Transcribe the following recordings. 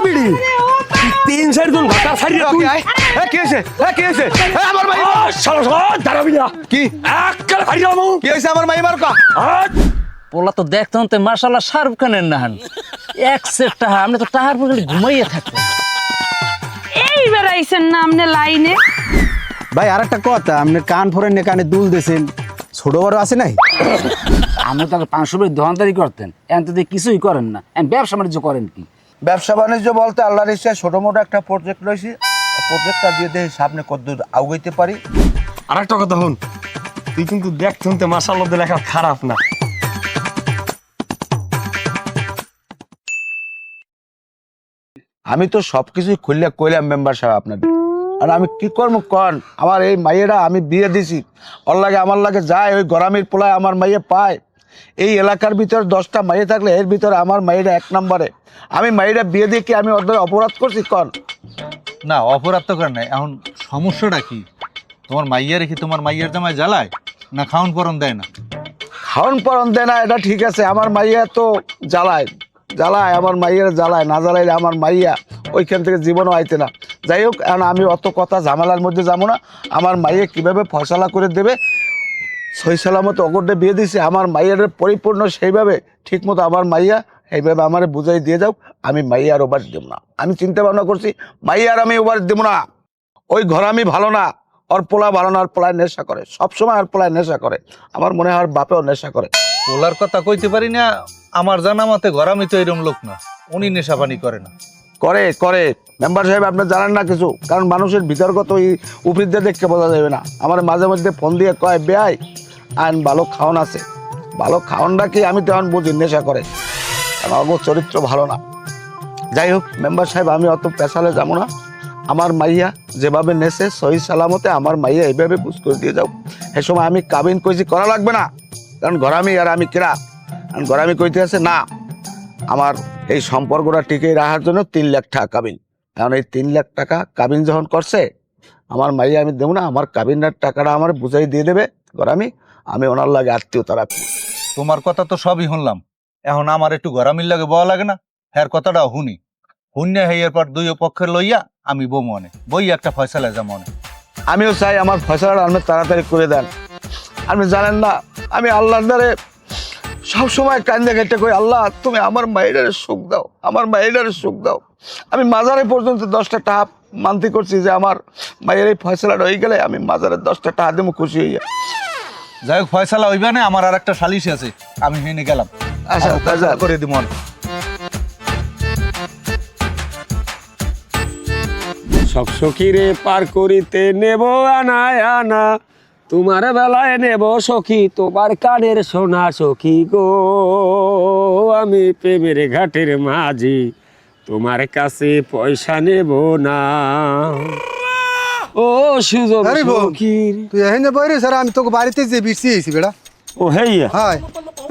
বিড়ি 3-4 জন ঘাটা ছাড়িয়ে তুই কি হয়েছে কি হয়েছে আমার মাই দাঁড়াবি না কি এককাল হারিয়ে যাবো কি হয়েছে আমার মাই মার কা পোলা তো দেখতাম তো মার্শাল্লাহ শাহরুখ খানের নাহান এক সেট টাহা আপনি তো টাহার পরে ঘুমাইয়ে থাকতেন এইবার আইছেন না আপনি লাইনে ভাই আর একটা কথা আপনি কান ফোরেন নে কানে দুল দিয়েছেন ছোট বড় আছে নাই আপনি তো 500 টাকা দোকানদারি করতেন এখন তো কিছুই করেন না এখন ব্যবসা বাণিজ্য করেন কি ব্যবসা বাণিজ্য বলতে আল্লাহর ইচ্ছায় ছোট মোটো একটা প্রজেক্ট রয়েছে প্রজেক্টটা দিয়ে দেখি সামনে কতদূর আগাইতে পারি। আর একটা কথা হন তুই কিন্তু দেখতেন তো মাশাআল্লাহ লেখা খারাপ না আমি তো সবকিছুই খুললে কইলাম মেম্বার সাহেব আপনাদের, আর আমি কি করবো কন? আমার এই মাইয়েরা আমি বিয়ে দিছি, ওর লাগে আমার লাগে যায় ওই গরামির পোলায় আমার মাইয়ে পায়। এই এলাকার ভিতরে 10টা মাইয়ে থাকলে এর ভিতরে আমার মাইয়েরা 1 নম্বরে। আমি মাইয়েরা বিয়ে দিয়ে কি আমি ওদের অপরাধ করছি কন? না অপরাধ তো করে নাই। এখন সমস্যাটা কি? তোমার মাইয়া রেখে তোমার মাইয়ার জামাই জ্বালায় না খাওন পরন দেয় না? খাওন পরন দেয় না এটা ঠিক আছে, আমার মাইয়া তো জ্বালায় জ্বালায়, আমার মাইয়ের জ্বালায়, না জ্বালাইলে আমার মাইয়া ওইখান থেকে জীবনও আইতে না। যাই হোক, এখন আমি অত কথা ঝামেলার মধ্যে যাবো না। আমার মাইয়ে কীভাবে ফয়সালা করে দেবে, সই সালামত অগরডে বিয়ে দিয়েছে, আমার মাইয়ার পরিপূর্ণ সেইভাবে ঠিকমতো আমার মাইয়া এইভাবে আমার বুঝাই দিয়ে যাও। আমি মাইয়ার ওভার দেব না। আমি চিন্তা ভাবনা করছি মাইয়ার আমি ওভার দেব না। ওই ঘর আমি ভালো না, ওর পোলা ভালো না, ওর পোলায় নেশা করে, সবসময় ওর পোলায় নেশা করে। আমার মনে হয় ওর বাপেও নেশা করে। ওলার কথা কইতে পারি না, আমার জানা মতে গরামি তো এরম লোক না, উনি নেশা পানি করে না। করে করে মেম্বার সাহেব আপনি জানেন না কিছু, কারণ মানুষের বিতর্ক ওই উপরিতে দেখতে বোঝা যাবে না। আমার মাঝে মধ্যে ফোন দিয়ে কয় বেয়াই আইন ভালো খাওয়ান আছে, ভালো খাওয়ানটা কি আমি তখন বুঝি নেশা করে, কারণ অগো চরিত্র ভালো না। যাই হোক মেম্বার সাহেব, আমি অত পেশালে যাবো না। আমার মাইয়া যেভাবে নেশে সহি সালামতে আমার মাইয়া এইভাবে বুঝ করে দিয়ে যাও। সে সময় আমি কাবিন কইছি করা লাগবে না, কারণ গরামি আর আমি কেরা, কারণ গরামি কইতে আছে না। আমার এই সম্পর্কটা টিকে রাখার জন্য 3 লাখ টাকা কাবিন। কারণ এই 3 লাখ টাকা কাবিন যখন করছে আমার মাইয়া আমি দেবো না, আমার কাবিনের টাকাটা আমার বুঝাই দিয়ে দেবে গরামি, আমি ওনার লাগে আত্মীয়তা রাখবো। তোমার কথা তো সবই শুনলাম, এখন আমার একটু গরামির লাগে বলা লাগে না? হ্যার কথাটাও শুনি, শুনে হেয়ার পর 2 পক্ষের লইয়া আমি বউ মনে বই একটা ফয়সালা যা মনে। আমিও চাই আমার ফয়সালাটা আপনি তাড়াতাড়ি করে দেন। আপনি জানেন না আমি আল্লাহর দ্বারে সবসময় কান্দে কেটে কই, আল্লাহ তুমি আমার মায়েরারে সুখ দাও, আমার মায়েরারে সুখ দাও। আমি মাজারে পর্যন্ত 10টা টাকা মানতি করছি যে আমার মায়ের এই ফয়সালাটা হয়ে গেলে আমি মাজারে 10টা টাকা দেবো, খুশি হইয়া। যাই হোক ফয়সালা হইবা না, আমার আর একটা সালিশ আছে, আমি হেনে গেলাম। আচ্ছা তাজা করে দিব মনে। সব সখীরে পার করিতে নেব আনা আনা, তোমার বেলায় নেব সখী তোমার কানের সোনা সখী গো, আমি প্রেমের ঘাটের মাঝি তোমার কাছে পয়সা নেব না। ও সুজন সখীর তুই এখানে বইরে স্যার আমি তোকে বাড়িতে যে বিরছি আইছি বেড়া। ও হেইয়া হয়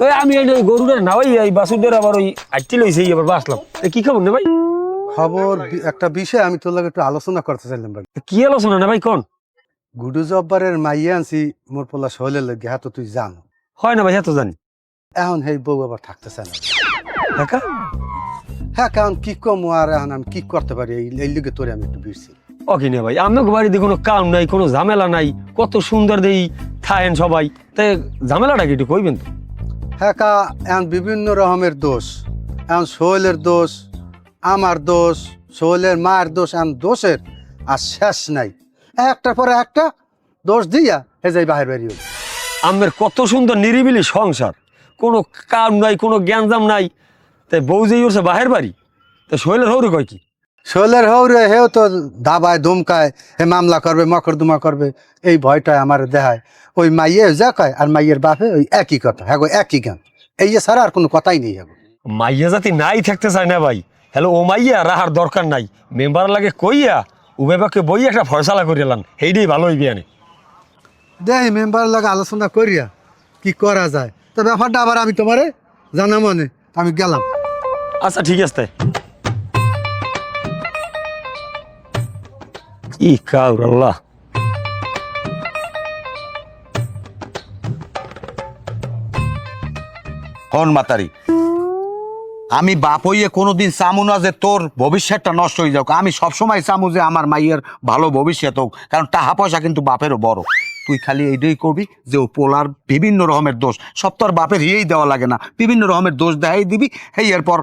ওই আমি এই গরুটার নাওয়াই এই বাসুদের আবার ওই আইটি লইছে আবার বাসলাম। কি খবর না ভাই? খবর একটা বিষয় আমি তোর লাগে একটু আলোচনা করতে চাইলাম ভাই। কি আলোচনা না ভাই কোন? গুডু জব্বারের মাইয়া আনছি মোর পোলা শৈলের লাগে, হ্যাঁ তো তুই জান। হয় না ভাই, এত জানি এখন হেই বউ আবার থাকতে চায় না। কাকা। হ্যাঁ কারণ কি কম আর এখন আমি কি করতে পারি, এই লিগে তোরে আমি একটু বিরছি। ও কিনে ভাই আপনার বাড়িতে কোনো কাম নাই, কোনো ঝামেলা নাই, কত সুন্দর দেই থাকেন সবাই, তাই ঝামেলাটা কি একটু কইবেন তো? হ্যাঁ কা এখন বিভিন্ন রকমের দোষ, এখন শৈলের দোষ, আমার দোষ, শৈলের মায়ের দোষ, এখন দোষের আর শেষ নাই। একটার পরে একটা দোষ দিয়া হে যাই বাহির বাড়ি হল। আমার কত সুন্দর নিরিবিলি সংসার, কোনো কাম নাই, কোনো জ্ঞানজাম নাই, তাই বউ যে উঠছে বাহের বাড়ি, তাই শৈলের হৌরে কয় কি? শৈলের হৌরে হেও তো দাবায় ধুমকায়, হে মামলা করবে মকদ্দমা করবে, এই ভয়টায় আমার দেখায়। ওই মাইয়ে যা কয় আর মাইয়ের বাপে ওই একই কথা, হ্যাঁ গো একই গান, এই যে ছাড়া আর কোনো কথাই নেই। হ্যাঁ মাইয়া জাতি নাই থাকতে চায় না ভাই। হ্যালো ও মাইয়া রাহার দরকার নাই, মেম্বার লাগে কইয়া উভয়পক্ষে বই একটা ফয়সালা করিলাম, সেইটাই ভালো হইবে আনে। দেখ মেম্বার লাগে আলোচনা করিয়া কি করা যায়, তো ব্যাপারটা আবার আমি তোমারে জানা মনে আমি গেলাম। আচ্ছা ঠিক আছে। ই কাউর আল্লাহ, হন মাতারি আমি বাপ হইয়ে কোনোদিন চামু না যে তোর ভবিষ্যৎটা নষ্ট হয়ে যাক। আমি সবসময় চামু যে আমার মাইয়ের ভালো ভবিষ্যৎ হোক, কারণ টাকা পয়সা কিন্তু বাপেরও বড়। তুই খালি এইটাই করবি যে ও পোলার বিভিন্ন রকমের দোষ, সব তোর বাপের হিয়েই দেওয়া লাগে না, বিভিন্ন রকমের দোষ দেখাই দিবি। এই এরপর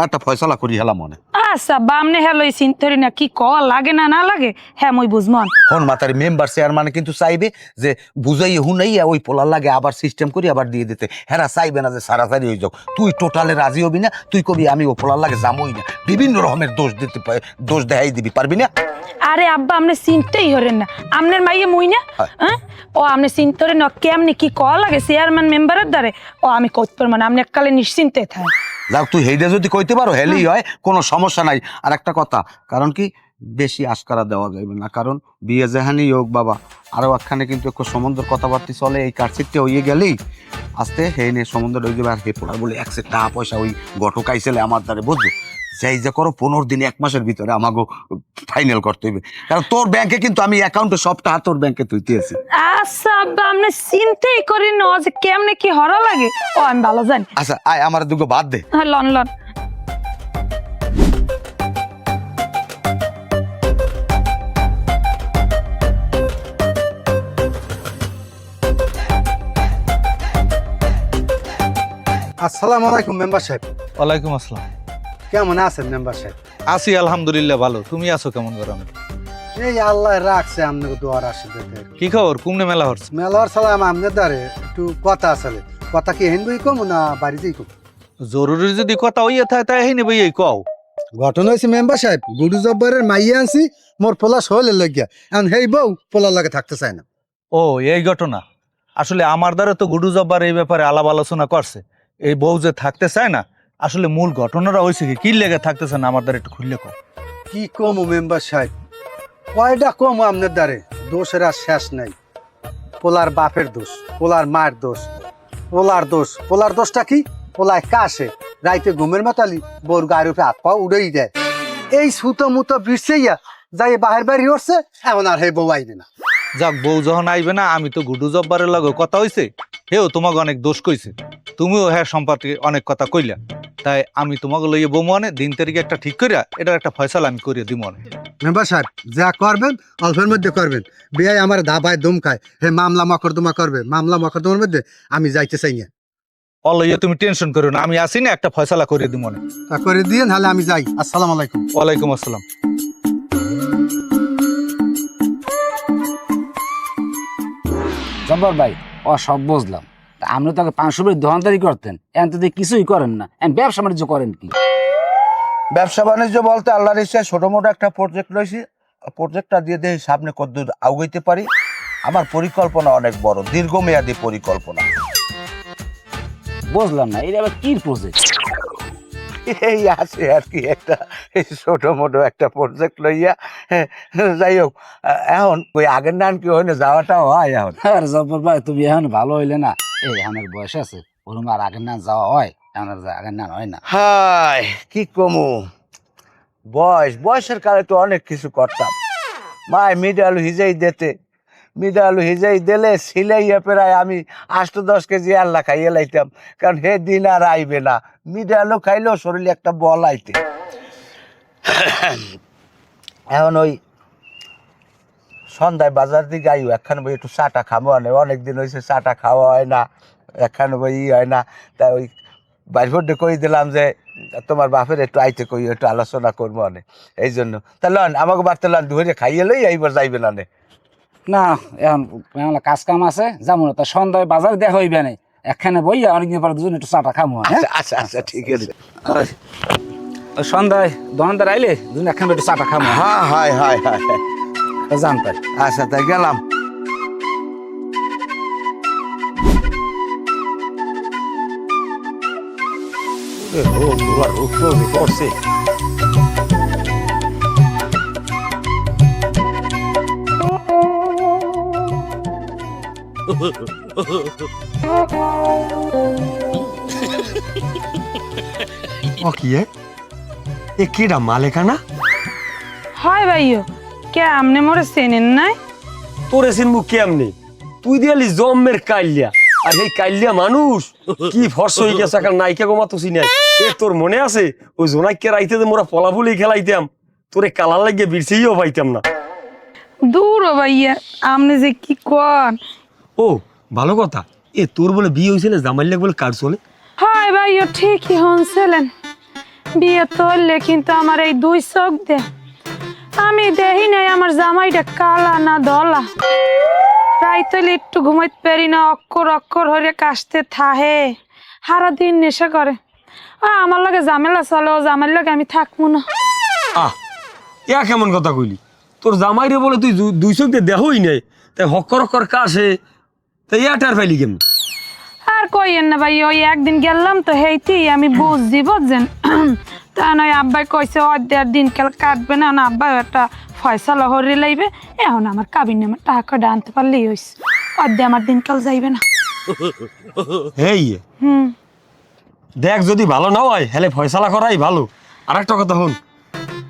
একটা ফয়সলা করি হেলা মনে। আচ্ছা বামনে হ্যালো চিন্তারি না কি ক লাগে না না লাগে হ্যাঁ মই বুঝমন। হন মাতারি মেম্বার চেয়ারম্যান কিন্তু চাইবে যে বুঝাই হুনাইয়া ওই পোলার লাগে আবার সিস্টেম করি আবার দিয়ে দিতে। হেরা চাইবে না যে সারাসারি হয়ে যাক। তুই টোটালে রাজি হবি না, তুই কবি আমি ও পোলার লাগে যামই না, বিভিন্ন রকমের দোষ দেখাই দিবি, পারবি না? আরে আব্বা আপনি চিনতেই হরেন না, আপনার মাইয়ে মুই না হ্যাঁ ও আপনি চিনতে না কেমনি কি ক লাগে চেয়ারম্যান মেম্বারের দ্বারে ও আমি কইতে পারবো না, আপনি এককালে নিশ্চিন্তে থাকেন। যাক তুই হেইডা যদি কইতে পারো হেলেই হয়, কোনো সমস্যা নাই। আর একটা কথা, কারণ কি বেশি আশকারা দেওয়া যাবে না, কারণ বিয়ে যেহানি হোক বাবা আরো একখানে কিন্তু একটু সমুদ্রের কথাবার্তা চলে। এই কারসিটটা হইয়ে গেলেই আস্তে হে নে সমুদ্র হয়ে যাবে। আর হে পোড়া বলে একশো টাকা পয়সা ওই গঠকাইছিলে আমার দ্বারে, বুঝছো? সেই যে করো 15 দিন 1 মাসের ভিতরে আমাকে ফাইনাল করতে হইবে, কারণ তোর ব্যাংকে কিন্তু আমি অ্যাকাউন্টে সব টাকা তোর ব্যাংকে তুইতেছি। আচ্ছা আব্বা আপনি চিন্তাই করি না যে কেমনে কি হরা লাগে ও আমি ভালো জানি। আচ্ছা আয় আমার দুগো বাদ দে। হ্যাঁ লন লন। আসসালামু আলাইকুম মেম্বার সাহেব। ওয়ালাইকুম আসসালাম। কেমন আছেন মেম্বার সাহেব? আছি আলহামদুলিল্লাহ ভালো। তুমি আছো কেমন গরমে? এই আল্লাহ রাখছে আপনাকে দোয়ার আশীর্বাদে। কি খবর? কুমনে মেলা হচ্ছে? মেলার সালাম আপনার দ্বারে একটু কথা আসলে। কথা কি হেনবই কম না বাড়িতেই কম? জরুরি যদি কথা হইয়া থাকে তাই হেনে বই এই কও। ঘটনা হয়েছে মেম্বার সাহেব, গুডু জব্বারের মাইয়ে আনছি মোর পোলা শহলে লাগিয়া, এখন হেই বউ পোলার লাগে থাকতে চায় না। ও এই ঘটনা। আসলে আমার দ্বারা তো গুডু জব্বার এই ব্যাপারে আলাপ আলোচনা করছে। এই বউ যে থাকতে চায় না, আসলে মূল ঘটনাটা হয়েছে কি লেগে থাকতেছে না আমার দ্বারা একটু খুললে কও। কি কম মেম্বার সাহেব, কয়টা কম আপনার দ্বারে, দোষের আর শেষ নাই। পোলার বাপের দোষ, পোলার মায়ের দোষ, পোলার দোষটা কি? পোলায় কাশে রাইতে ঘুমের মাতালি বোর গায়ের উপরে হাত পা উড়েই দেয়। এই সুতো মুতো বিরছেইয়া যাই বাহির বাড়ি উঠছে, এমন আর হে বউ আইবে না। যাক বউ যখন আইবে না, আমি তো গুডু জব্বারের লগে কথা হইছে, হেও তোমাকে অনেক দোষ কইছে, তুমিও হ্যাঁ সম্পর্কে অনেক কথা কইলা। তাই আমি তোমাকে লইয়ে বউ মনে দিন তারিখে একটা ঠিক করিয়া এটার একটা ফয়সালা আমি করিয়া দিই মনে। মেম্বার সাহেব যা করবেন অল্পের মধ্যে করবেন। বিয়াই আমার ধাবায় দম খায়, হে মামলা মকদ্দমা করবে, মামলা মকদ্দমার মধ্যে আমি যাইতে চাই না। অলইয়া তুমি টেনশন করো না, আমি আসি না, একটা ফয়সালা করিয়ে দিই মনে। তা করে দিয়ে নাহলে আমি যাই। আসসালামু আলাইকুম। ওয়ালাইকুম আসসালাম। জব্বার ভাই ও সব বুঝলাম, তা আপনি তো 500 টাকা দোকানদারি করতেন, এখন তো কিছুই করেন না, এখন ব্যবসা বাণিজ্য করেন কি? ব্যবসা বাণিজ্য বলতে আল্লাহর ইচ্ছায় ছোট মোটো একটা প্রজেক্ট রয়েছে, প্রজেক্টটা দিয়ে দেখি সামনে কতদূর আগাইতে পারি। আমার পরিকল্পনা অনেক বড়, দীর্ঘমেয়াদী পরিকল্পনা। বুঝলাম না, এটা আবার কি প্রজেক্ট? এই আছে আর কি একটা ছোট মোটো একটা প্রজেক্ট লইয়া, যাই হোক এখন ওই আগের নান কি হইলে যাওয়াটাও হয় এখন। আর জব্বার ভাই তুমি এখন ভালো হইলে না, এই আমার বয়স আছে, ওরম আর আগের না যাওয়া হয়, এখন আর আগের না হয় না। হাই কি কমু, বয়সের কালে তো অনেক কিছু করতাম। মায় মিডে আলু হিজাই দিলে সিলাইয়া প্রায় আমি 8-10 কেজি আল্লাহ খাইয়ে লাইতাম, কারণ হে দিন আর আইবে না। মিডে আলু খাইলেও শরীরে একটা বল আইতে। এখন ওই সন্ধ্যায় বাজার দিকে আইও, একখানে বই একটু চাটা খাবো, অনেকদিন হয়েছে চাটা খাওয়া হয় না, একখানে বই হয় না। তাই ওই বাইরে কই দিলাম যে তোমার বাপের একটু আইতে কই, একটু আলোচনা করবো অনেক, এই জন্য। তা লন আমাকে বাড়তে লন ধরে খাইয়ে লই, এইবার যাইবে না। না এখন কাজ কাম আছে, যেমন তা সন্ধ্যায় বাজার দেখা হইবে না, একখানে বইয়া অনেকদিন পরে দুজন একটু চাটা খামো। আচ্ছা আচ্ছা ঠিক আছে। সন্ধ্যায় দোকানদার আইলে দুজন একখানে একটু চাটা খামো। হ্যাঁ হাই হাই হাই জানতাম। আচ্ছা তাই গেলাম। করছে ও কি এ কিডা মালেকানা? হয় ভাইও কে আমনে মোরে চেনেন নাই? তোরে চিনবো কেমনে? তুই দিয়ালি জম্মের কাইলিয়া, আর এই কাইলিয়া মানুষ কি ফর্স হয়ে গেছে, নায়িকা গোমা তো চিনাই। এ তোর মনে আছে ওই জোনাইকে রাইতে যে মোরা পলাফুলি খেলাইতাম তোরে কালার লাগিয়ে বিরছেইও পাইতাম না। দূর ও ভাইয়া আপনি যে কি কন। ও ভালো কথা, এ তোর বলে বিয়ে হয়েছিল জামাই লাগ বলে কার চলে? হয় ভাইয়া ঠিকই শুনছিলেন, বিয়ে করলে কিন্তু আমার এই দুই চোখ দে আমি দেখি নাই আমার জামাইটা কালা না দলা। রাইতলে একটু ঘুমাইতে পারি না, অক্ষর অক্ষর হরে কাশতে থাহে, সারা দিন নেশা করে। আমার লগে ঝামেলা চলে, ও জামাইর লগে আমি থাকবো না। আহ ইয়া কেমন কথা কইলি? তোর জামাই রে বলে তুই দুই চোখ দিয়ে দেহই নাই, তাই হক্কর হক্কর কাশে, তাই ইয়াটার পাইলি কেমন? আর কইয়েন না ভাই, ওই একদিন গেলাম তো হেইতেই আমি বুঝছি বুঝছেন। তা নয় আব্বাই কইছে অর্ধেক দিনকাল কাটবে না, না আব্বাই একটা ফয়সালা হরে লাইবে। এখন আমার কাবিন নামে টাকা আনতে পারলেই হইছে, অর্ধেক আমার দিনকাল যাইবে না। হেই দেখ যদি ভালো না হয় হেলে ফয়সালা করাই ভালো। আর একটা কথা হন,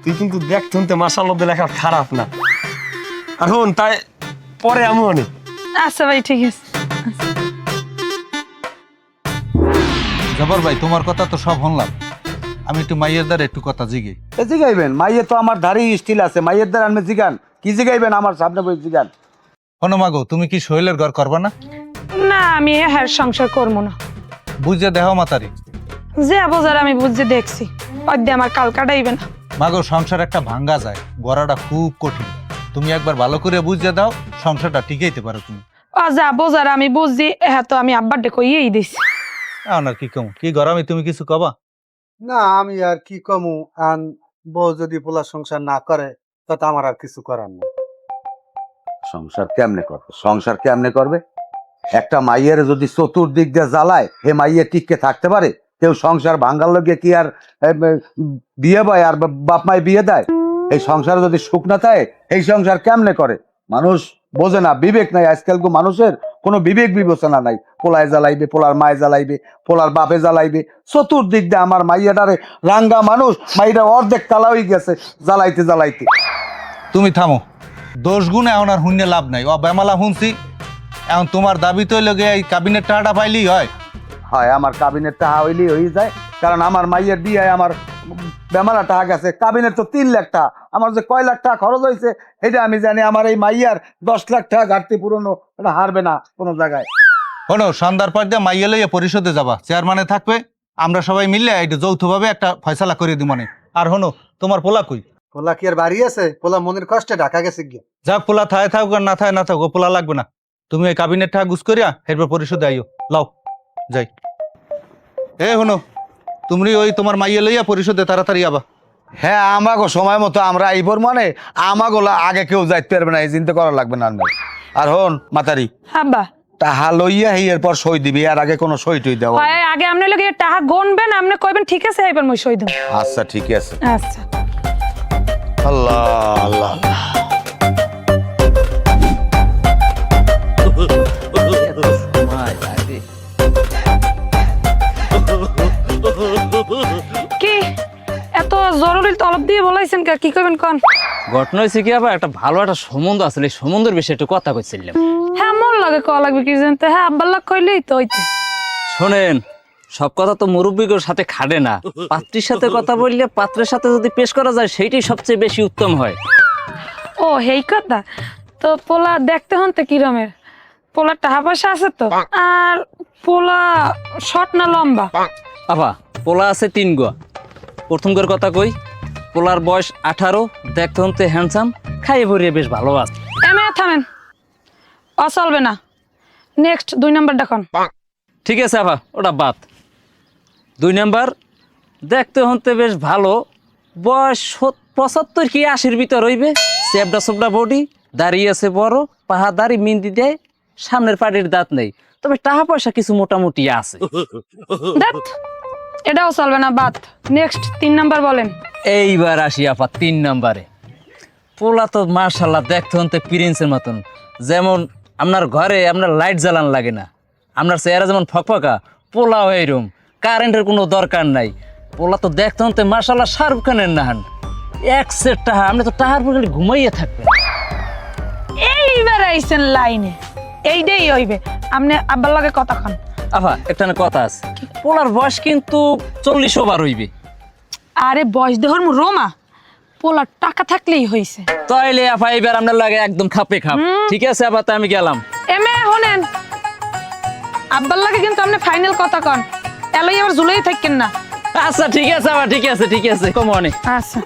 তুই কিন্তু দেখ শুনতে মাশাআল্লাহ লেখা খারাপ না। আর হন তাই পরে আমি অনেক। আচ্ছা ভাই ঠিক আছে। জব্বার ভাই তোমার কথা তো সব শুনলাম, আমি একটু মাইয়ের দ্বারা একটু কথা জিগে। এ জিগাইবেন মাইয়ে তো আমার ধারি স্টিল আছে, মাইয়ের দ্বারা আনবে জিগান কি জিগাইবেন আমার সামনে বই জিগান। হনুমাগো তুমি কি শৈলের ঘর করবা না? না আমি হ্যাঁ সংসার করবো না। বুঝে দেহ মাতারি। যে বোঝার আমি বুঝে দেখছি, অর্ধেক আমার কাল কাটাইবে না। মাগো সংসার একটা ভাঙ্গা যায়, গড়াটা খুব কঠিন। তুমি একবার ভালো করে বুঝে দাও, সংসারটা টিকাইতে পারো তুমি। যা বোঝার আমি বুঝছি, হ্যাঁ তো আমি আব্বার ডে কইয়েই দিছি। এখন আর কি কম, কি গরমে তুমি কিছু কবা? না আমি আর কি কমু, আন বউ যদি পোলা সংসার না করে তাতে আমার আর কিছু করার নেই। সংসার কেমনে করবে? সংসার কেমনে করবে? একটা মাইয়ের যদি চতুর্দিক দিয়ে জ্বালায়, হে মাইয়ে টিককে থাকতে পারে? কেউ সংসার ভাঙ্গার লগে কি আর বিয়ে পায় আর বাপ মায় বিয়ে দেয়? এই সংসার যদি সুখ না থাকে এই সংসার কেমনে করে? মানুষ বোঝে না, বিবেক নাই আজকাল মানুষের, কোনো বিবেক বিবেচনা নাই। পোলায় জ্বালাইবে, পোলার মায় জ্বালাইবে, পোলার বাপে জ্বালাইবে, চতুর্দিক দিয়ে আমার মাইয়াটারে রাঙ্গা মানুষ, মাইটা অর্ধেক কালা হয়ে গেছে জ্বালাইতে জ্বালাইতে। তুমি থামো, দোষ গুণ এখন আর হুন্যে লাভ নাই। ও বেমালা শুনছি, এখন তোমার দাবি তো লগে এই কাবিনের টাকাটা পাইলেই হয়। হয় আমার কাবিনের টাকা হইলেই হয়ে যায়, কারণ আমার মাইয়ের বিয়ে আমার বেমারা টাকা গেছে। কাবিনের তো 3 লাখ টাকা, আমার যে কয় লাখ টাকা খরচ হয়েছে এটা আমি জানি। আমার এই মাইয়ার 10 লাখ টাকা ঘাটতি পুরনো, এটা হারবে না কোনো জায়গায়। শোনো, সন্ধ্যার পর দিয়ে মাইয়া লইয়া পরিষদে যাবা, চেয়ারম্যানে থাকবে, আমরা সবাই মিললে এটা যৌথভাবে একটা ফয়সালা করে দিব মানে। আর হনো, তোমার পোলা কই? পোলা কি আর বাড়ি আছে? পোলা মনের কষ্টে ঢাকা গেছে গিয়ে। যাক, পোলা থায় থাকুক আর না থায় না থাকুক, পোলা লাগবে না। তুমি এই কাবিনের টাকা গুছ করিয়া এরপর পরিষদে আইও। লাও যাই। এ হনো, তুমি ওই তোমার মাইয়া লইয়া পরিষদে তাড়াতাড়ি আবা। হ্যাঁ আমাগো সময় মতো আমরা আইবর, মানে আমাগোলা আগে কেউ যাইতে পারবে না, এই চিন্তা করা লাগবে না। আর হন মাতারি, আব্বা তাহা লইয়া এরপর সই দিবি, আর আগে কোনো সই টই দেওয়া। হয় আগে আপনার লগে টাকা গনবেন, আপনি কইবেন ঠিক আছে, এবার মই সই দেব। আচ্ছা ঠিক আছে। আচ্ছা আল্লাহ আল্লাহ আল্লাহ। কি এত জরুরি তলব দিয়ে বলাইছেন, কি কইবেন কোন? ঘটনা হয়েছে কি আবার, একটা ভালো একটা সম্বন্ধ আছে, এই সম্বন্ধের বিষয়ে একটু কথা কইছিলাম। হ্যাঁ মোর লাগে কল লাগবে কি জানতে? হ্যাঁ আব্বার লাগ কইলেই তো হইতে। শোনেন, সব কথা তো মুরব্বীর সাথে খাটে না। পাত্রীর সাথে কথা বললে পাত্রের সাথে যদি পেশ করা যায় সেইটাই সবচেয়ে বেশি উত্তম হয়। ও হেই কথা। তো পোলা দেখতে হন তো কিরমের? পোলা টাকা পয়সা আছে তো? আর পোলা শর্ট না লম্বা? আবা পোলা আছে 3 গোয়া। প্রথম গোর কথা কই, পোলার বয়স 18, দেখতে হতে হ্যান্ডসাম, খাইয়ে ভরিয়ে বেশ ভালো আছে। এমএ থামেন, চলবে না। নেক্সট 2 নাম্বার দেখুন। ঠিক আছে আবা, ওটা বাদ। 2 নাম্বার দেখতে হতে বেশ ভালো, বয়স 75 কি 80-র ভিতর হইবে, চেপড়া চোপড়া বডি, দাঁড়িয়ে আছে বড়, পাহা দাড়ি মিন্দি দেয়, সামনের পাটির দাঁত নেই, তবে টাকা পয়সা কিছু মোটামুটি আছে। দাঁত এটাও চলবে না, বাদ। নেক্সট 3 নাম্বার বলেন। এইবার আসি আপা 3 নাম্বারে। পোলা তো মার্শাল্লাহ দেখতে হতে প্রিন্সের মতন, যেমন আপনার ঘরে আপনার লাইট জ্বালান লাগে না, আপনার চেহারা যেমন ফকফকা, পোলাও এইরকম, কারেন্টের কোনো দরকার নাই। পোলা তো দেখতে হতে মার্শাল্লাহ শাহরুখ খানের নাহান, 1 সেট টাকা, আপনি তো টাকার পর ঘুমাইয়া থাকবেন। এইবার আইছেন লাইনে, এইটাই হইবে। আপনি আব্বার লগে কথা কন, আফা একটা না কথা আছে, পোলার বয়স কিন্তু 40 ওভার হইবে। আরে বয়স দেহর মু রোমা, পোলার টাকা থাকলেই হইছে। তাইলে আফা এবার আপনার লাগে একদম খাপে খাপ। ঠিক আছে আবার, তা আমি গেলাম। এমে হনেন, আব্বার লাগে কিন্তু আপনি ফাইনাল কথা কন, এলাই আবার ঝুলেই থাকেন না। আচ্ছা ঠিক আছে আবার, ঠিক আছে ঠিক আছে, কমনে। আচ্ছা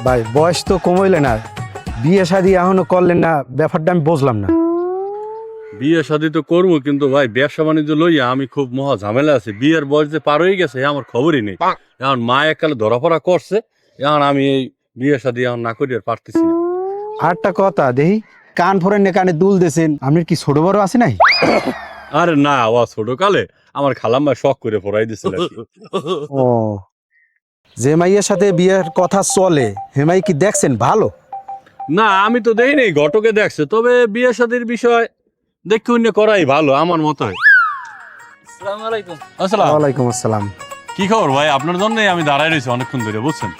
ভাই বয়স তো কমাইলে না, বিয়ে শাদী এখনো করলেন না, ব্যাপারটা আমি বুঝলাম না। বিয়ে শাদী তো করবো, কিন্তু ভাই ব্যবসা বাণিজ্য লইয়া আমি খুব মহা ঝামেলা আছে। বিয়ের বয়স যে পার হয়ে গেছে আমার খবরই নেই। এখন মা এককালে ধরাফরা করছে, এখন আমি এই বিয়ে শাদী এখন না করি আর পারতেছি না। আরেকটা কথা দেখি, কান ফোরেন কানে দুল দিয়েছেন, আপনার কি ছোট বড় আছে নাই? আরে না, ও ছোট কালে আমার খালাম্মা শখ করে পড়াই দিছিল আর কি। ও, যে মাইয়ের সাথে বিয়ের কথা চলে হেমাই কি দেখছেন ভালো? না আমি তো দেই নেই, ঘটকে দেখছে, তবে বিয়ে শাদীর বিষয় দেখে অন্য করাই ভালো আমার মতো হয়। আসসালামু আলাইকুম। আসসালাম, ওয়ালাইকুম আসসালাম। কি খবর ভাই? আপনার জন্যই আমি দাঁড়াই রয়েছি অনেকক্ষণ ধরে, বুঝছেন?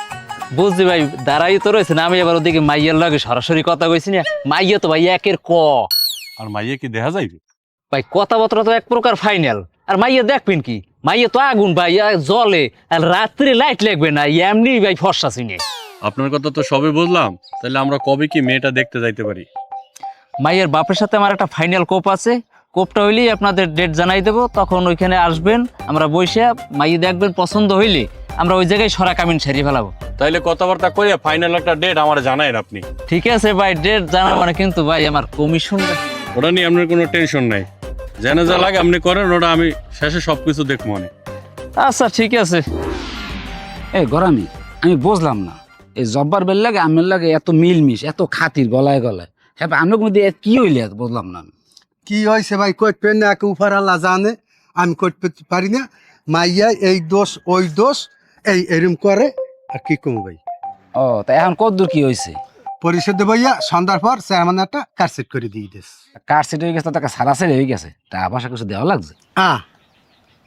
বুঝছি ভাই, দাঁড়াই তো রয়েছে না, আমি এবার ওদিকে মাইয়ার লাগে সরাসরি কথা কইছি না। মাইয়া তো ভাই একের ক আর মাইয়ে কি দেখা যাইবে? ভাই, কথাবার্তা তো এক প্রকার ফাইনাল। আর মাইয়া দেখবেন কি, মাইয়া তো আগুন ভাই, জলে আর রাত্রে লাইট লাগবে না, এমনি ভাই ফর্সা চিনে। আপনার কথা তো সবে বুঝলাম, তাহলে আমরা কবে কি মেয়েটা দেখতে যাইতে পারি? মাইয়ের বাপের সাথে আমার একটা ফাইনাল কোপ আছে, কোপটা হইলেই আপনাদের ডেট জানাই দেবো, তখন ওইখানে আসবেন, আমরা বসে মাইয়ে দেখবেন, পছন্দ হইলে আমরা ওই জায়গায় সরা কামিন সারিয়ে ফেলাবো। তাইলে কথাবার্তা করে ফাইনাল একটা ডেট আমার জানায়েন আপনি। ঠিক আছে ভাই, ডেট জানাবো না, কিন্তু ভাই আমার কমিশন। ওটা নিয়ে আপনার কোনো টেনশন নাই, যেন যা লাগে আপনি করেন, ওটা আমি শেষে সবকিছু দেখবো মনে। আচ্ছা ঠিক আছে। এই গরামি, আমি বুঝলাম না, এই জব্বার বেল লাগে আমের লাগে এত মিলমিশ, এত খাতির গলায় গলায়, হ্যাঁ আমার মধ্যে কি হইলে বুঝলাম না। কি হয়েছে ভাই কইতে না, একে উফার আল্লাহ জানে, আমি কইতে পারি না। মাইয়া এই দোষ ওই দোষ এই এরম করে, আর কি কম ভাই। ও, তা এখন কতদূর কি হয়েছে? পরিষদে ভাইয়া সন্ধ্যার পর চেয়ারম্যান একটা কারসেট করে দিয়ে দিস। কার সেট হয়ে গেছে, তাকে সারা সেট হয়ে গেছে, টাকা পয়সা কিছু দেওয়া লাগছে?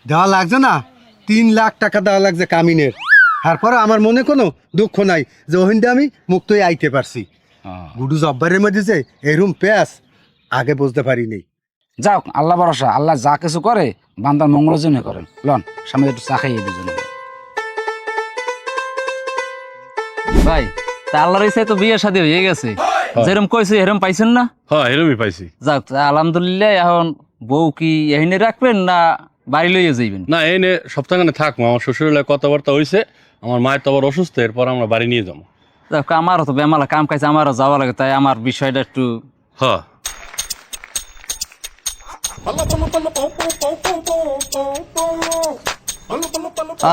দেওয়া লাগছে না, 3 লাখ টাকা দেওয়া লাগছে কামিনের। তারপরে আমার মনে কোনো দুঃখ নাই যে ওহিন্দে আমি মুক্তই আইতে পারছি। গুডু জব্বারের মধ্যে যে এরম পেঁয়াজ আগে বুঝতে পারিনি। যাও, আল্লাহ ভরসা, আল্লাহ যা কিছু করে বান্দার মঙ্গলের জন্য করেন। লন সামনে একটু চা খাইয়ে দুজনে। ভাই, তা আল্লাহর ইচ্ছায় তো বিয়ে শাদী হয়ে গেছে, যেরকম কইছে এরম পাইছেন না? হ্যাঁ এরমই পাইছি। যাক আলহামদুলিল্লাহ। এখন বউ কি এখানে রাখবেন না বাড়ি লইয়া যাইবেন? না এনে সপ্তাহখানে থাকবো, আমার শ্বশুরের কথাবার্তা হয়েছে, আমার মায়ের তো আবার অসুস্থ, এরপর আমরা বাড়ি নিয়ে যাবো। যাক, আমারও তো বেমালা কাম কাজ, আমারও যাওয়া লাগে, তাই আমার বিষয়টা একটু। হ্যাঁ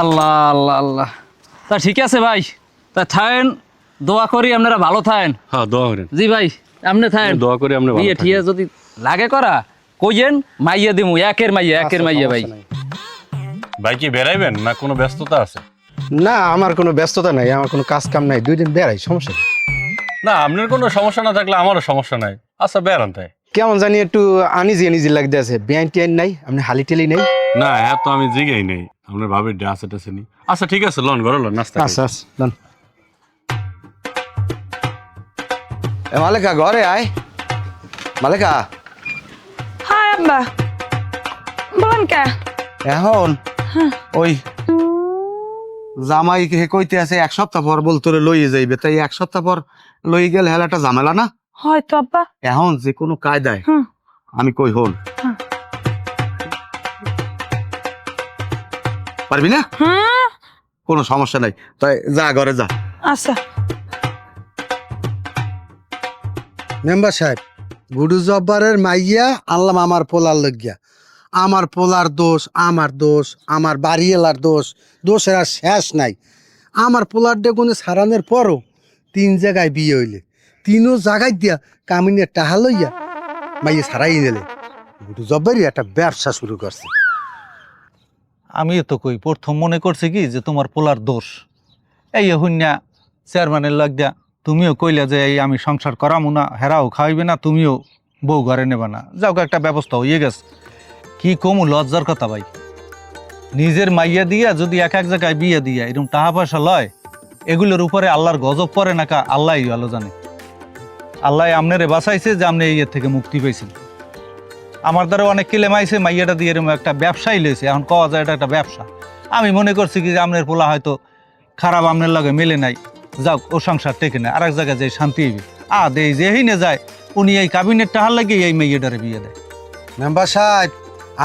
আল্লাহ আল্লাহ আল্লাহ। তা ঠিক আছে ভাই, তা থাকেন, দোয়া করি আপনারা ভালো থাকেন। হ্যাঁ দোয়া করেন। জি ভাই, আপনি থাকেন, দোয়া করি আপনি ভালো বিয়ে ঠিয়ে থাকেন। যদি লাগে করা কইয়েন, মাইয়া দিমু, একের মাইয়া একের মাইয়া। ভাই ভাই কি বেড়াইবেন না কোনো ব্যস্ততা আছে? না আমার কোনো ব্যস্ততা নাই, আমার কোনো কাজ কাম নাই, 2 দিন বেড়াই, সমস্যা নেই। না আপনার কোনো সমস্যা না থাকলে আমারও সমস্যা নাই। আচ্ছা বেড়ান তাই। কেমন জানি একটু আনিজি লাগতে আছে, বিয়ান টিয়ান নাই, আপনি হালি টেলি নাই? না হ্যাঁ তো আমি জিগাই নেই, আপনার ভাবির ড্রেস আছে নি। আচ্ছা ঠিক আছে, লন ঘরে লন, নাস্তা করি। আচ্ছা আচ্ছা মালেকা ঘরে আয়। মালেকা হাই আব্বা, বলেন কে? এখন ওই জামাই কইতে আছে 1 সপ্তাহ পর বল তোরে লইয়ে যাইবে, তাই 1 সপ্তাহ পর লই গেলে হেলাটা ঝামেলা না? হয়তো আব্বা। এখন যে কোনো কায়দায় আমি কই হল পারবি না? কোনো সমস্যা নাই, তাই যা ঘরে যা। আচ্ছা মেম্বার সাহেব, গুডু জব্বারের মাইয়া আনলাম আমার পোলার লজ্ঞা। আমার পোলার দোষ, আমার বাড়ি এলার দোষের আর শেষ নাই। আমার পোলার ডেগুনে সারানোর পরও 3 জায়গায় বিয়ে হইলে 3ও জায়গায় দিয়া কামিনের টাহা লইয়া মাইয়া সারাই নিলে। গুডু জব্বারই একটা ব্যবসা শুরু করছে। আমি তো কই প্রথম মনে করছি কি যে তোমার পোলার দোষ। এই হুন্যা চেয়ারম্যানের লাগ দিয়া তুমিও কইলা যে এই আমি সংসার করামু না, হেরাও খাওয়াইবে না, তুমিও বউ ঘরে নেবে না, যাও একটা ব্যবস্থা হয়ে গেছে। কি কমু লজ্জার কথা ভাই, নিজের মাইয়া দিয়া যদি এক জায়গায় বিয়ে দিয়া এরকম টাকা পয়সা লয়, এগুলোর উপরে আল্লাহর গজব পড়ে না কা আল্লাহ ভালো জানে। আল্লাহ আমনেরে বাঁচাইছে যে আপনি এই থেকে মুক্তি পেয়েছেন। আমার দ্বারা অনেক কিলেম আইছে, মাইয়াটা দিয়ে এরকম একটা ব্যবসায়ী লইছে, এখন কওয়া যায় এটা একটা ব্যবসা। আমি মনে করছি কি যে আপনার পোলা হয়তো খারাপ আপনার লগে মেলে নাই, যাক ও সংসার টেকে নেয়, আরেক জায়গায় যে শান্তি হইবে। দেই যেই নে যায় উনি এই কাবিনেট টাহার লাগিয়ে এই মেয়েটারে বিয়ে দেয়। মেম্বার সাহেব,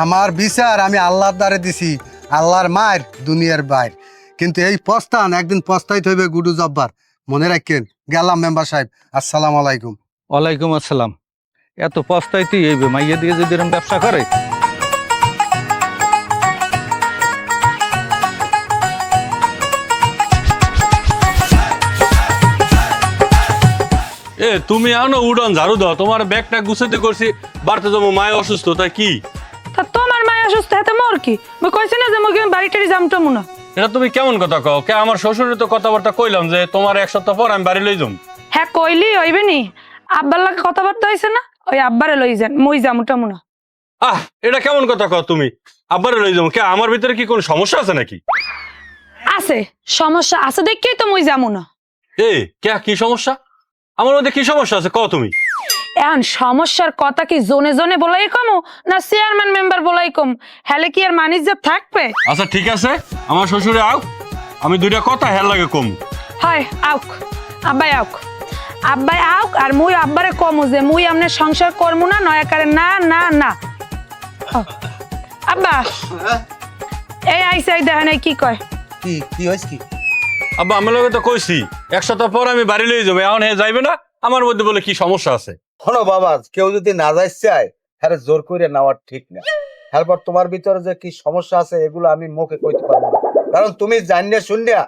আমার বিচার আমি আল্লাহর দ্বারে দিছি, আল্লাহর মায়ের দুনিয়ার বাইর। কিন্তু এই পস্তান একদিন পস্তাইতে হইবে গুডু জব্বার, মনে রাখেন। গেলাম মেম্বার সাহেব, আসসালামু আলাইকুম। ওয়ালাইকুম আসসালাম। এত পস্তাইতেই হইবে, মাইয়া দিয়ে যদি এরকম ব্যবসা করে। তুমি আনো উড়ন ঝাড়ু দাও, তোমার ব্যাগটা গুছাতে করছি, বাড়তে যাবো, মায় অসুস্থ, তাই কি? তা তোমার মায় অসুস্থ হেতে মোর কি? মই কইছি না যে মই বাড়িটারি যামটামু না। এটা তুমি কেমন কথা কও? কে আমার শ্বশুরের তো কথাবার্তা কইলাম যে তোমার 1 সপ্তাহ পর আমি বাড়ি লই যাম। হ্যাঁ কইলি হইবে নি, আব্বার লাগে কথাবার্তা হইছে না, ওই আব্বারে লই যান, মই যামটামু না। এটা কেমন কথা কও তুমি? আব্বারে লই যাবো কে? আমার ভিতরে কি কোনো সমস্যা আছে নাকি? আছে, সমস্যা আছে দেখেই তো মই যামু না। কে কি সমস্যা? আমার মধ্যে কি সমস্যা আছে কও তুমি? এখন সমস্যার কথা কি জোনে জোনে বলাই কমু না চেয়ারম্যান মেম্বার বলাই কম? হেলে কি আর মানিজ্জাত থাকবে? আচ্ছা ঠিক আছে, আমার শ্বশুরে আও, আমি দুইটা কথা হেল লাগে কম। হয় আউক, আব্বাই আউক, আব্বাই আউক, আর মুই আব্বারে কমু যে মুই আমনে সংসার করমু না, নয়া করে না না না। আব্বা এই আইসাই দেখেন এই কি কয়। কি কি হইছে কি? আব্বা আমার লগে তো কইছি 1 সপ্তাহ পর আমি বাড়ি লই যাবো, এখন হে যাইবে না, আমার মধ্যে বলে কি সমস্যা আছে? শোনো বাবা, কেউ যদি না যাইতে চায় হ্যাঁ জোর করে নেওয়ার ঠিক না। তারপর তোমার ভিতরে যে কি সমস্যা আছে এগুলো আমি মুখে কইতে পারবো না, কারণ তুমি জানিয়া শুনিয়া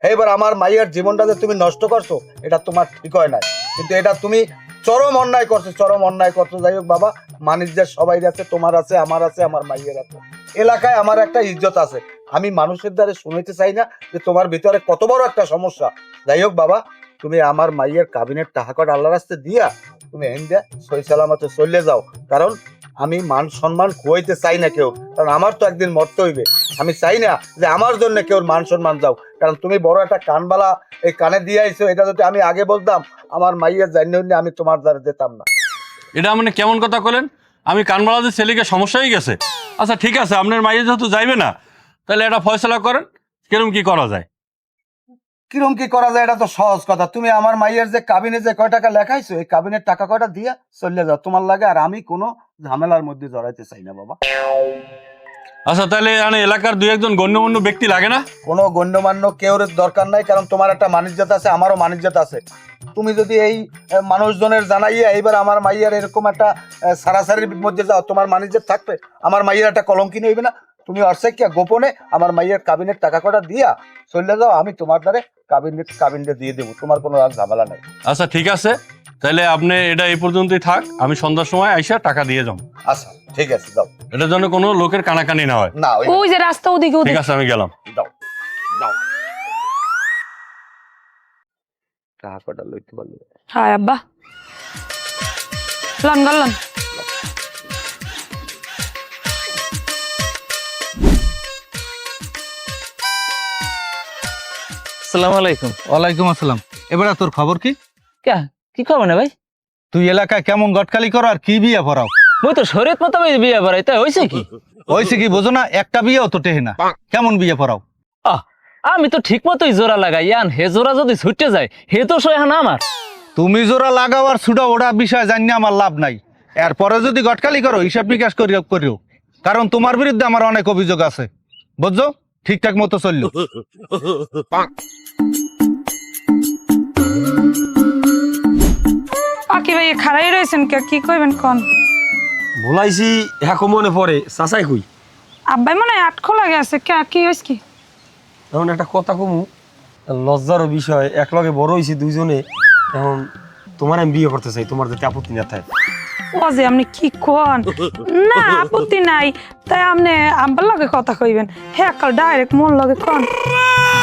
এইবার আমার মাইয়ার জীবনটা যে তুমি নষ্ট করছো এটা তোমার ঠিক হয় না, কিন্তু এটা তুমি চরম অন্যায় করছো, চরম অন্যায় করছো। যাই হোক বাবা, মানিজ্যের সবাই আছে, তোমার আছে, আমার আছে, আমার মাইয়ের আছে, এলাকায় আমার একটা ইজ্জত আছে। আমি মানুষের দ্বারা শুনতে চাই না যে তোমার ভিতরে কত বড় একটা সমস্যা। যাই হোক বাবা, তুমি আমার মাইয়ের কাবিনের টাকা কটা আল্লাহর রাস্তে দিয়া তুমি এনে সই সালামতে চলে যাও, কারণ আমি মান সম্মান খুয়াইতে চাই না কেউ, কারণ আমার তো একদিন মরতে হইবে। আমি চাই না যে আমার জন্য কেউ মান সম্মান যাও, কারণ তুমি বড় একটা কানবালা এই কানে দিয়ে আইছো, এটা যদি আমি আগে বলতাম আমার মাইয়ের জানি আমি তোমার দ্বারা যেতাম না। এটা মানে কেমন কথা কলেন? আমি কানবালাদের ছেলেকে সমস্যা হয়ে গেছে। আচ্ছা ঠিক আছে, আপনার মাইয়ে যেহেতু যাইবে না, তাহলে এটা ফয়সলা করেন, কিরম কি করা যায়? কিরম কি করা যায় এটা তো সহজ কথা। তুমি আমার মাইয়ের যে কাবিনে যে কয় টাকা লেখাইছো এই কাবিনের টাকা কয়টা দিয়া চলে যাও তোমার লাগে, আর আমি কোনো ঝামেলার মধ্যে জড়াইতে চাই না বাবা। আচ্ছা তাহলে এলাকার 2-1 গণ্যমান্য ব্যক্তি লাগে না? কোনো গণ্যমান্য কেউ দরকার নাই, কারণ তোমার একটা মানিজ্যত আছে, আমারও মানিজ্যত আছে। তুমি যদি এই মানুষজনের জানাইয়া এইবার আমার মাইয়ার এরকম একটা সারাসারির মধ্যে যাও, তোমার মানিজ্যত থাকবে, আমার মাইয়ের একটা কলঙ্কিনী হইবে না? তুমি অর্ষেকিয়া গোপনে আমার মাইয়ের কাবিনের টাকা কটা দিয়া চলে যাও, আমি তোমার দ্বারে কাবিনটা দিয়ে দেবো, তোমার কোনো আর ঝামেলা নাই। আচ্ছা ঠিক আছে, তাহলে আপনি এটা এই পর্যন্তই থাক, আমি সন্ধ্যার সময় আইসা টাকা দিয়ে যাও। আচ্ছা ঠিক আছে, যাও। এটার জন্য কোনো লোকের কানাকানি না হয়। না ওই যে রাস্তা ওদিকে ঠিক ওদিকে। আছে, আমি গেলাম। যাও যাও, টাকা কটা লইতে পারলে। হ্যাঁ আব্বা লন গলন। আসসালামু আলাইকুম। ওয়ালাইকুম আসসালাম। এবারে তোর খবর কি? কি খবর না ভাই? তুই এলাকায় কেমন গটকালি করো আর কি বিয়ে পড়াও? মই তো শরীয়ত মোতাবেক বিয়ে পড়াই, তাই হয়েছে কি? হয়েছে কি বোঝো না? একটা বিয়েও তো টেহে না, কেমন বিয়ে পড়াও? আমি তো ঠিক মতোই জোড়া লাগাই, ইয়ান হে জোড়া যদি ছুটে যায় হে তো সহান আমার। তুমি জোড়া লাগাও আর ছুটা ওটা বিষয় জানি আমার লাভ নাই। এরপরে যদি গটকালি করো হিসাব নিকাশ করিও, কারণ তোমার বিরুদ্ধে আমার অনেক অভিযোগ আছে, বুঝছো? ঠিকঠাক মতো চললো। আকি ভাই খাড়াই রয়েছেন কে, কি কইবেন কোন? ভুলাইছি হ্যাঁ মনে পড়ে, চাচাই কই? আব্বাই মনে হয় আটখো লাগে আছে, কে কি হইছে কি? এখন একটা কথা কমু, লজ্জারও বিষয়, একলগে বড় হয়েছি দুইজনে, এখন তোমার আমি বিয়ে করতে চাই, তোমার যাতে আপত্তি না থাকে। ও যে আপনি কি কোন? না আপত্তি নাই, তাই আপনি আব্বার লগে কথা কইবেন, হে কাল ডাইরেক্ট মন লগে কোন।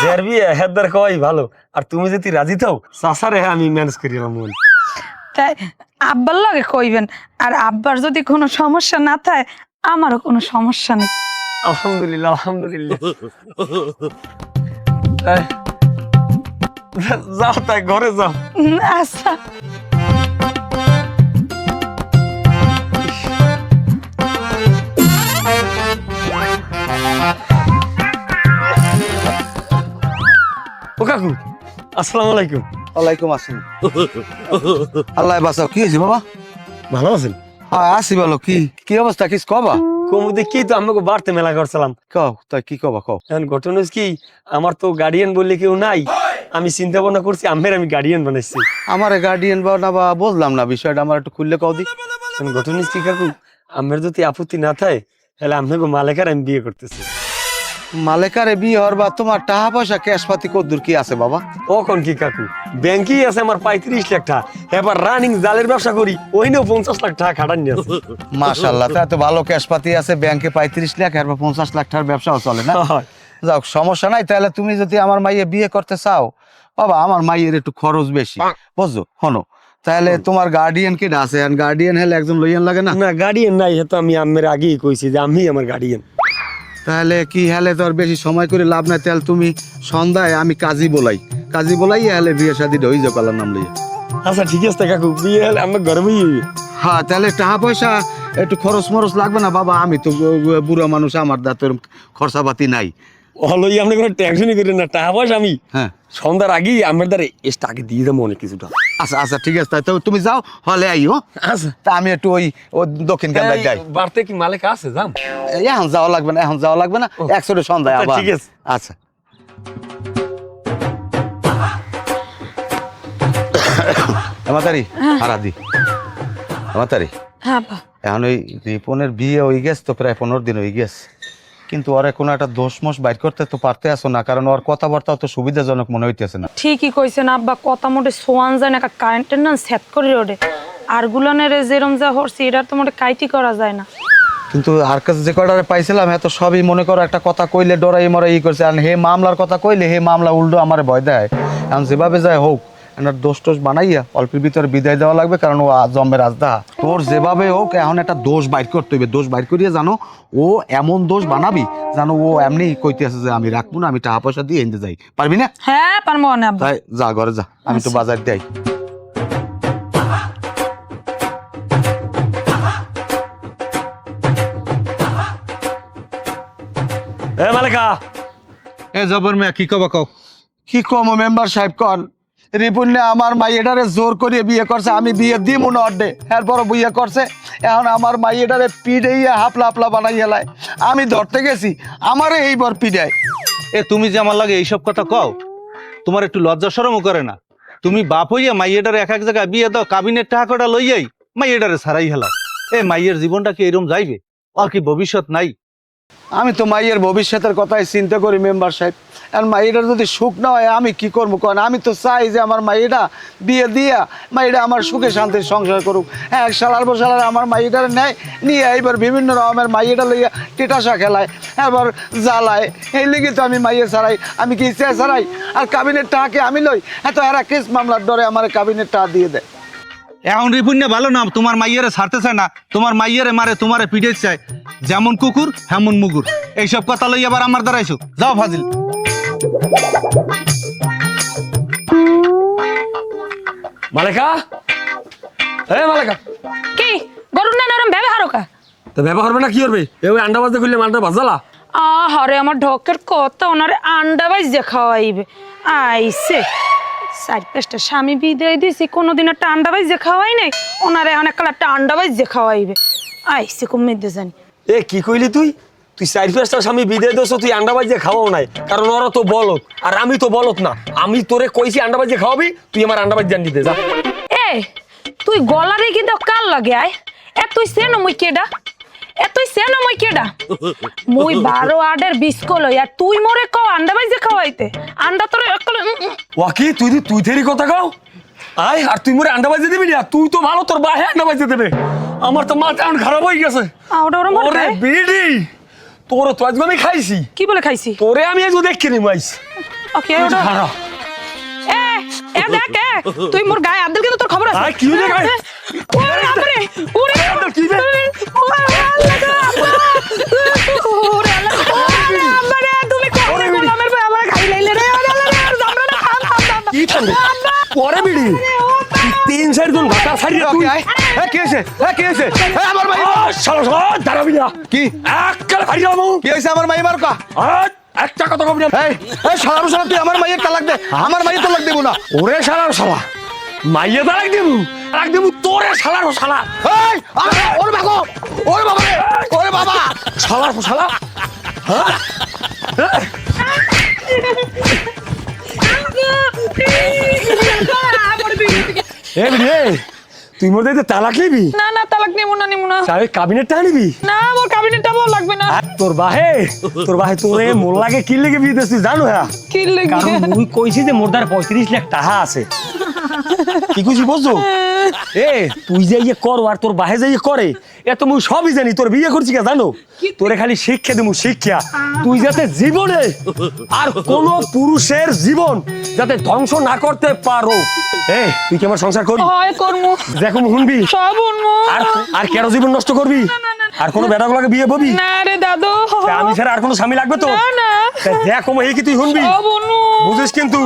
যার বিয়ে হেদার কই ভালো, আর তুমি যদি রাজি থাও চাচারে আমি ম্যানেজ করিলাম মন। তাই আব্বার লগে কইবেন, আর আব্বার যদি কোনো সমস্যা না থাকে আমারও কোনো সমস্যা নেই। আলহামদুলিল্লাহ আলহামদুলিল্লাহ। যাও তাই ঘরে যাও। আচ্ছা ও কাকু আসসালামু আলাইকুম। ওয়ালাইকুম আসসালাম। আল্লাহ বাঁচাও। কি হয়েছে বাবা? ভালো আছেন? হ্যাঁ আসি বলো। কি কি অবস্থা? কিছু কবা? কমুদে কি তো আমাকে বাড়তে মেলা করছিলাম। কও তাই কি কবা কও। এখন ঘটনা হচ্ছে কি, আমার তো গার্ডিয়ান বললে কেউ নাই। আমি চিন্তা ভাবনা করছি আমি গার্ডিয়ান বানাইছি। আমার গার্ডিয়ান বা বা বুঝলাম না বিষয়টা, আমার একটু খুললে কও দি। এখন ঘটনা হচ্ছে কি কাকু, আমার যদি আপত্তি না থাকে তাহলে আপনাকে মালেকার আমি বিয়ে করতেছি। মালেকারে বিয়ে হওয়ার বা তোমার টাকা পয়সা ক্যাশ পাতি কদ্দুর কি আছে বাবা? কখন কি কাকু, ব্যাংকেই আছে আমার 35 লাখ টাকা। এবার রানিং জালের ব্যবসা করি, ওইনেও 50 লাখ টাকা খাটানি আছে। মাশাআল্লাহ, তা তো ভালো ক্যাশ পাতি আছে ব্যাংকে। 35 লাখ আর 50 লাখ টাকার ব্যবসাও চলে না? যাও সমস্যা নাই। তাহলে তুমি যদি আমার মাইয়ে বিয়ে করতে চাও বাবা, আমার মাইয়ের একটু খরচ বেশি বুঝছো। হনো তাহলে তোমার গার্ডিয়ান কে আছে? গার্ডিয়ান হলে একজন লইয়ান লাগে না? না গার্ডিয়ান নাই, তো আমি আমের আগেই কইছি যে আমি আমার গার্ডিয়ান। তাহলে কি হলে তো আর বেশি সময় করে লাভ নাই। তাহলে তুমি সন্ধ্যায় আমি কাজী বলাই হলে বিয়ে শাদী হয়ে যাও কালার নাম লইয়া। আচ্ছা ঠিক আছে কাকু, বিয়ে হলে আমার ঘরে বই হইবে। হ্যাঁ তাহলে টাকা পয়সা একটু খরচ মরচ লাগবে না বাবা? আমি তো বুড়া মানুষ, আমার দাঁতের খরচাপাতি নাই। হলোই আপনি কোনো টেনশনই করেন না, টাকা পয়সা আমি হ্যাঁ সন্ধ্যার আগেই আমার দ্বারা এসটা আগে দিয়ে দেবো অনেক কিছুটা। আচ্ছা আচ্ছা ঠিক আছে, তাই তো তুমি যাও হলে আইও। আচ্ছা তা আমি একটু ওই দক্ষিণ কান্দায় যাই। বাড়তে কি মালিক আছে যাম? এখন যাওয়া লাগবে না, এখন যাওয়া লাগবে না, একশোটা সন্ধ্যায় আচ্ছা, আবার। ঠিক আছে। আচ্ছা আমাতারি হারাদি আমাতারি। হ্যাঁ বা এখন ওই রিপনের বিয়ে হয়ে গেছে তো প্রায় 15 দিন হয়ে গেছে, কিন্তু ওরে কোনো একটা দোষ মোষ বাইর করতে তো পারতে আসো না, কারণ ওর কথাবার্তা তো সুবিধাজনক মনে হইতেছে না। ঠিকই কইছেন আব্বা, কথা মোটে সোয়ান যায় না, কারেন্টের না সেট করে ওঠে। আর গুলানের যেরম যা হরছি এটা তো মোটে কাইটি করা যায় না। কিন্তু আর কাছে যে কটারে পাইছিলাম এত সবই মনে করো একটা কথা কইলে ডরাই মরাই ই করছে। আর হে মামলার কথা কইলে হে মামলা উল্টো আমার ভয় দেয়। এখন যেভাবে যায় হোক এনার দোষ টোষ বানাইয়া অল্পের ভিতরে বিদায় দেওয়া লাগবে, কারণ ও জম্বের আজদা। তোর যেভাবে হোক এখন একটা দোষ বাইর করতে হইবে। দোষ বাইর করিয়া জানো ও এমন দোষ বানাবি জানো ও এমনি কইতে আছে যে আমি রাখবো না, আমি টাকা পয়সা দিয়ে এনে যাই। পারবি না? হ্যাঁ পারবো না আব্বা। তাই যা ঘরে যা, আমি তো বাজার দেই। এ মালিকা, এ জবর মিয়া কি কবা কও। কি কম মেম্বার সাহেব কন, রিপুন্নে আমার মাইয়েটারে জোর করিয়ে বিয়ে করছে। আমি বিয়ে দিই মনে অড্ডে এরপর বিয়ে করছে। এখন আমার মাইয়েটারে পিড়াইয়া হাপলা হাপলা বানাই হেলায়। আমি ধরতে গেছি আমারে এইবার পিড়ায়। এ তুমি যে আমার লাগে এইসব কথা কও, তোমার একটু লজ্জা শরমও করে না? তুমি বাপ হইয়া মাইয়েটারে এক এক জায়গায় বিয়ে দাও, কাবিনের টাকা কটা লইয়াই মাইয়েটারে ছাড়াই হেলাও। এ মাইয়ের জীবনটা কি এরম যাইবে? আর কি ভবিষ্যৎ নাই? আমি তো মাইয়ের ভবিষ্যতের কথাই চিন্তা করি মেম্বার সাহেব। আর মাইয়েটার যদি সুখ না হয় আমি কি করবো কারণ আমি তো চাই যে আমার মাইয়েটা বিয়ে দিয়া মাইয়েটা আমার সুখে শান্তির সংসার করুক। হ্যাঁ এক সালার পর সালার আমার মাইয়েটার নেয় নিয়ে এইবার বিভিন্ন রকমের মাইয়েটা লইয়া টিটাসা খেলায়, এবার জ্বালায়। এই লিগে তো আমি মাইয়ে ছাড়াই। আমি কি ইচ্ছা ছাড়াই? আর কাবিনের টাকাকে আমি লই, এত এরা কেস মামলার ডরে আমার কাবিনের টাকা দিয়ে দেয়। এখন রিপুণ্য ভালো না, তোমার মাইয়ারে ছাড়তে চায় না, তোমার মাইয়ারে মারে, তোমারে পিঠে চায়। যেমন কুকুর হেমন মুগুর। এইসব কথা লই আবার আমার দ্বারাইছো। যাও ফাজিল। মালিকা, এ মালিকা, কি গরুর না নরম ভেবে হারোকা? তো ব্যবহার করবে না কি করবে? এ ওই আন্ডা বাজতে খুললে আন্ডা ভাজালা। আরে আমার ঢকের কথা ওনারে আন্ডা বাইজে খাওয়াইবে। আইসে 4-5টা স্বামী বিদায় দিছি, কোনোদিন একটা আন্ডা বাইজে খাওয়াই নাই। ওনারে অনেক কাল একটা আন্ডা বাইজে খাওয়াইবে। আইসে কমে জানি। এ কি কইলি তুই? তুই 4-5টা স্বামী বিদায় দিছ, তুই আন্ডা বাজিয়ে খাওয়াও নাই, কারণ ওরা তো বলত আর আমি তো বলত না। আমি তোরে কইছি আন্ডা বাজিয়ে খাওয়াবি, তুই আমার আন্ডা বাজিয়ে দিতে যা। এ তুই গলারে কিন্তু কাল লাগে আয়। এ তুই সেন মুই কেডা? এ তুই সেন মুই কেডা? মুই 12 আডের বিস্কল আর তুই মোরে কও আন্ডা বাইজে খাওয়াইতে। আন্ডা তোরে একলে ওয়াকি তুই থেরি কথা কও। আয় আর তুই মোরে আন্ডা বাজিয়ে দিবি না? তুই তো ভালো, তোর বাহে আন্ডা বাজিয়ে দেবে। আমার তো মাথা এখন খারাপ হয়ে গেছে। ওরে ওরে বিড়ি, তোরে তো আজকে আমি খাইছি। কি বলে খাইছি? তোরে আমি আজকে দেখি নি মাইস। ওকে ওটা এ এ দেখ এ তুই মোর গায়ে আদল কিন্তু তোর খবর আছে। আয় কি হইছে গায়ে? ওরে আপরে ওরে আদল কি রে? ওরে আল্লাহ রে তুমি কোন গোলামের ভাই আমার খাই লাইলে রে। ওরে আল্লাহ রে জামরা না খাম খাম। কি ঠান্ডা পরে বিড়ি 3-4 জন ভাতা ছাড়িয়ে তুই কি হয়েছে কি হয়েছে আমার মাই শালা শালা দাঁড়াবি না কি এককাল হারি যাবো কি হয়েছে আমার মাই মারকা একটা কথা কবি না এই এই শালা শালা তুই আমার মাইয়ের তালাক দে আমার মাইয়ের তালাক দেব না ওরে শালার শালা মাইয়া তালাক দেবু তোরে শালার শালা এই ওরে বাবা রে ওরে বাবা শালার শালা হ্যাঁ এ রে তুই মোর দিতে তালাক নিবি না না তালাক নেবো না তাই কাবিনেটটা আনিবি না আমার কাবিনেটটা ভালো লাগবে না আর তোর বাহে তোরে মোর লাগে কি লেগে বিয়ে দিছিস জানো হ্যাঁ কি লেগে কারণ মুই কইছি যে মোর দ্বার 35 লাখ টাকা আছে কি কইছি বুঝছো এ তুই যে ইয়ে কর আর তোর বাহে যে ইয়ে করে এত মুই সবই জানি তোর বিয়ে করছি কে জানো তোরে খালি শিক্ষা দেবো শিক্ষা তুই যাতে জীবনে আর কোন পুরুষের জীবন যাতে ধ্বংস না করতে পারো এ তুই কি আমার সংসার করবি হয় করমু দেখো শুনবি সব উনমু আর কেন জীবন নষ্ট করবি আর কোনো বেটাগুলোকে বিয়ে ববি না রে দাদু তা আমি ছাড়া আর কোনো স্বামী লাগবে তো না না তা দেখো এই কি তুই শুনবি সব উনমু বুঝিস কিন্তু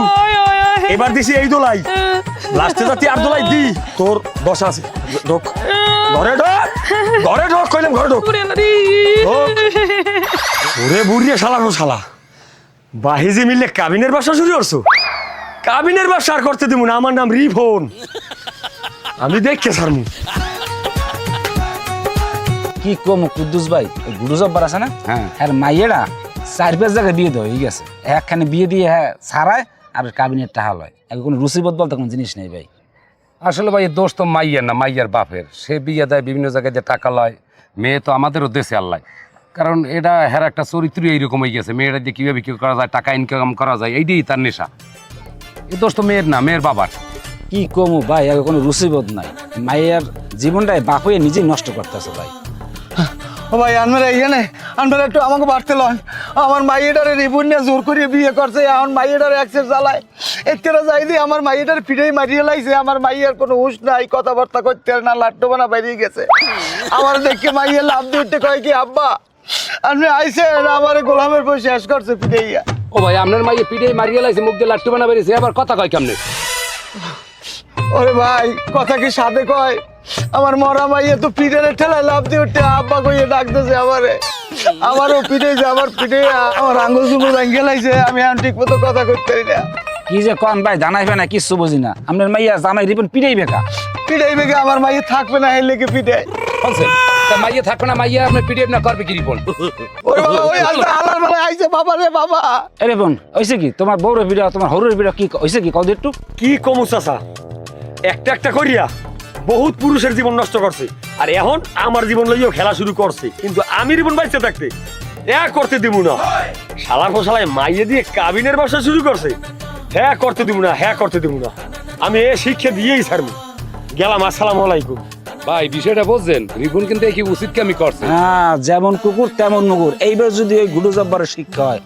এবার দিছি এই দোলাই লাস্টে যাতে আর দোলাই দি তোর দশা আছে ঢোক ঘরে ঢোক কইলাম ঘরে ঢোক ওরে বুড়িয়ে শালা শালা বাহিজি মিললে কাবিনের ব্যবসা শুরু করছো কাবিনের ব্যবসা আর করতে দিব না আমার নাম রিফোন আমি দেখকে সারমু কি কম কুদ্দুস ভাই ওই গুডু জব্বার আছে না হ্যাঁ মাইয়েরা 4-5 জায়গায় বিয়ে দেওয়া হয়ে গেছে একখানে বিয়ে দিয়ে হ্যাঁ সারায় আর কাবিনের টাকা লয় এখন কোনো রুচিবোধ বলতে কোনো জিনিস নেই ভাই। আসলে ভাই দোষ তো মাইয়ার না মাইয়ার বাপের, সে বিয়ে দেয় বিভিন্ন জায়গায় যে টাকা লয়, মেয়ে তো আমাদেরও দেশে আল্লাহ, কারণ এটা হের একটা চরিত্র এইরকম হয়ে গেছে, মেয়েরা যে কীভাবে কী করা যায়, টাকা ইনকাম করা যায়, এইটাই তার নেশা। এই দোষ তো মেয়ের না, মেয়ের বাবার। কি কমু ভাই, আগে কোনো রুচিবোধ নাই, মাইয়ার জীবনটাই বাপ হয়ে নিজেই নষ্ট করতেছে ভাই। ও ভাই আনমেরা এখানে আনমেরা একটু আমাকে বাড়তে লন, আমার মাইয়েটারে রিবুন নিয়ে জোর করিয়ে বিয়ে করছে, আমার মাইয়েটারে অ্যাক্সেস জ্বালায় একেরা যাই দিয়ে আমার মাইয়েটার ফিরেই মারিয়ে লাইছে, আমার মাইয়ের কোনো হুঁশ নাই, কথাবার্তা করতে না, লাট্টু বানা বেরিয়ে গেছে। আমার দেখে মাইয়ে লাভ দিয়ে উঠতে কয় কি আব্বা আপনি আইসে আমার গোলামের বই শেষ করছে ফিরেইয়া। ও ভাই আপনার মাইয়ে পিঠে মারিয়ে লাইছে, মুখ দিয়ে লাট্টু বানা বেরিয়েছে, আবার কথা কয় কেমনে? ওরে ভাই কথা কি সাথে কয়, আমার মরা মাইয়ে তো পিঠের ঠেলায় লাভ দিয়ে উঠতে আব্বা কইয়ে ডাকতেছে আমারে, আমারও পিঠে যে আমার পিঠে আমার আঙ্গুল চুঙ্গুল ভেঙে লাইছে, আমি এখন ঠিক মতো কথা করতে পারি না। কি যে কন ভাই জানাইবে না, কিচ্ছু বুঝি না, আপনার মাইয়া জামাই রিপন পিড়াই বেকা, পিঠাই বেগে আমার মাইয়ে থাকবে না, এই লেগে পিঠে বলছেন তা মাইয়ে থাকবে না, মাইয়া আপনার পিঠে না করবে কি রিপন? ওরে বাবা ওই আল্লাহর বেলা আইছে বাবা রে বাবা। এরে বোন হইছে কি তোমার বউরের বিড়া, তোমার হরুর বিড়া কি হইছে কি কও একটু? কি কমু চাচা, একটা একটা করিয়া বহুত পুরুষের জীবন নষ্ট করছে, আর এখন আমার জীবন লইয়াও খেলা শুরু করছে, কিন্তু আমি জীবন বাইতে থাকতে করতে দিব না। শালা ফসালায় মাইয়ে দিয়ে কাবিনের ব্যবসা শুরু করছে, করতে দিব না, করতে দিব না, আমি এ শিক্ষা দিয়েই ছাড়বো। গেলাম, আসসালামু আলাইকুম। ভাই বিষয়টা বুঝছেন, রিপন কিন্তু কি উচিত কামি করছে। হ্যাঁ যেমন কুকুর তেমন মুগুর, এইবার যদি ওই গুডু জব্বারের শিক্ষা হয়